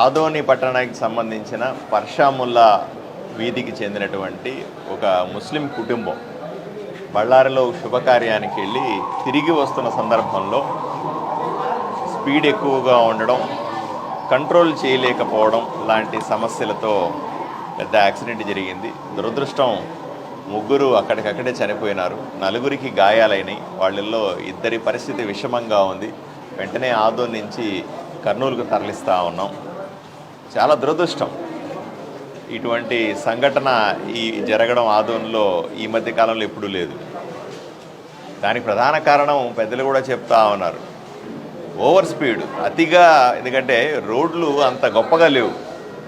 ఆదోని పట్టణానికి సంబంధించిన పర్షాముల్లా వీధికి చెందినటువంటి ఒక ముస్లిం కుటుంబం బళ్ళారిలో శుభకార్యానికి వెళ్ళి తిరిగి వస్తున్న సందర్భంలో స్పీడ్ ఎక్కువగా ఉండడం, కంట్రోల్ చేయలేకపోవడం లాంటి సమస్యలతో పెద్ద యాక్సిడెంట్ జరిగింది. దురదృష్టం, ముగ్గురు అక్కడికక్కడే చనిపోయినారు, నలుగురికి గాయాలైనాయి. వాళ్ళల్లో ఇద్దరి పరిస్థితి విషమంగా ఉంది. వెంటనే ఆదోని నుంచి కర్నూలుకు తరలిస్తూ ఉన్నాం. చాలా దురదృష్టం. ఇటువంటి సంఘటన జరగడం ఆదోనిలో ఈ మధ్య కాలంలో ఎప్పుడూ లేదు. దానికి ప్రధాన కారణం పెద్దలు కూడా చెప్తా ఉన్నారు, ఓవర్ స్పీడ్, అతిగా. ఎందుకంటే రోడ్లు అంత గొప్పగా లేవు,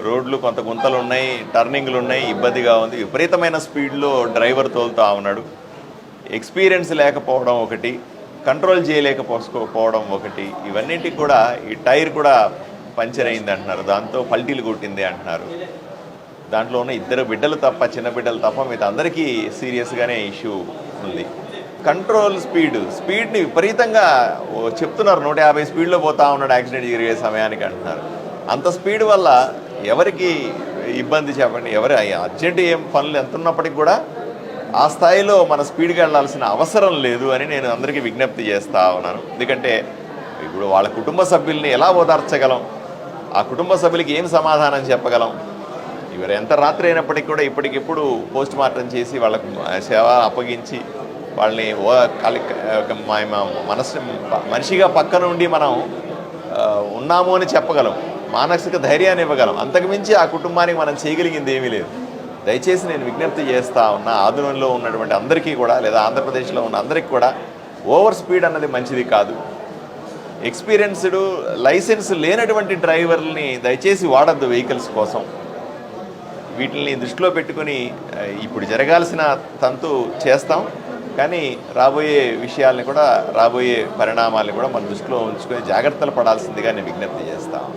రోడ్లు కొంత గుంతలు ఉన్నాయి, టర్నింగ్లు ఉన్నాయి, ఇబ్బందిగా ఉంది. విపరీతమైన స్పీడ్లో డ్రైవర్ తోలుతూ ఉన్నాడు. ఎక్స్పీరియన్స్ లేకపోవడం ఒకటి, కంట్రోల్ చేయలేకపోవడం ఒకటి. ఇవన్నింటికి కూడా ఈ టైర్ కూడా పంచర్ అయింది అంటున్నారు, దాంతో పల్టీలు కొట్టింది అంటున్నారు. దాంట్లో ఉన్న ఇద్దరు బిడ్డలు తప్ప, చిన్న బిడ్డలు తప్ప మిగతా అందరికీ సీరియస్గానే ఇష్యూ ఉంది. కంట్రోల్ స్పీడ్ని విపరీతంగా చెప్తున్నారు, 150 స్పీడ్లో పోతా ఉన్నాడు యాక్సిడెంట్ జరిగే సమయానికి అంటున్నారు. అంత స్పీడ్ వల్ల ఎవరికి ఇబ్బంది చెప్పండి? ఎవరు అర్జెంట్ ఏం పనులు ఎంత ఉన్నప్పటికీ కూడా ఆ స్థాయిలో మన స్పీడ్గా వెళ్ళాల్సిన అవసరం లేదు అని నేను అందరికీ విజ్ఞప్తి చేస్తూ ఉన్నాను. ఎందుకంటే ఇప్పుడు వాళ్ళ కుటుంబ సభ్యుల్ని ఎలా ఓదార్చగలం? ఆ కుటుంబ సభ్యులకి ఏం సమాధానం చెప్పగలం? ఇవరు ఎంత రాత్రి అయినప్పటికీ కూడా ఇప్పటికిప్పుడు పోస్ట్ మార్టం చేసి వాళ్ళకు సేవ అప్పగించి వాళ్ళని మనిషిగా పక్క నుండి మనం ఉన్నాము అని చెప్పగలం, మానసిక ధైర్యాన్ని ఇవ్వగలం. అంతకుమించి ఆ కుటుంబానికి మనం చేయగలిగింది ఏమీ లేదు. దయచేసి నేను విజ్ఞప్తి చేస్తూ ఉన్నా, ఆధునంలో ఉన్నటువంటి అందరికీ కూడా, లేదా ఆంధ్రప్రదేశ్లో ఉన్న అందరికీ కూడా, ఓవర్ స్పీడ్ అన్నది మంచిది కాదు. ఎక్స్పీరియన్స్డ్, లైసెన్స్ లేనటువంటి డ్రైవర్లని దయచేసి వాడద్దు వెహికల్స్ కోసం. వీటిని దృష్టిలో పెట్టుకుని ఇప్పుడు జరగాల్సిన తంతు చేస్తాం, కానీ రాబోయే విషయాల్ని కూడా, రాబోయే పరిణామాలను కూడా మన దృష్టిలో ఉంచుకొని జాగ్రత్తలు పడాల్సిందిగా నేను విజ్ఞప్తి చేస్తాను.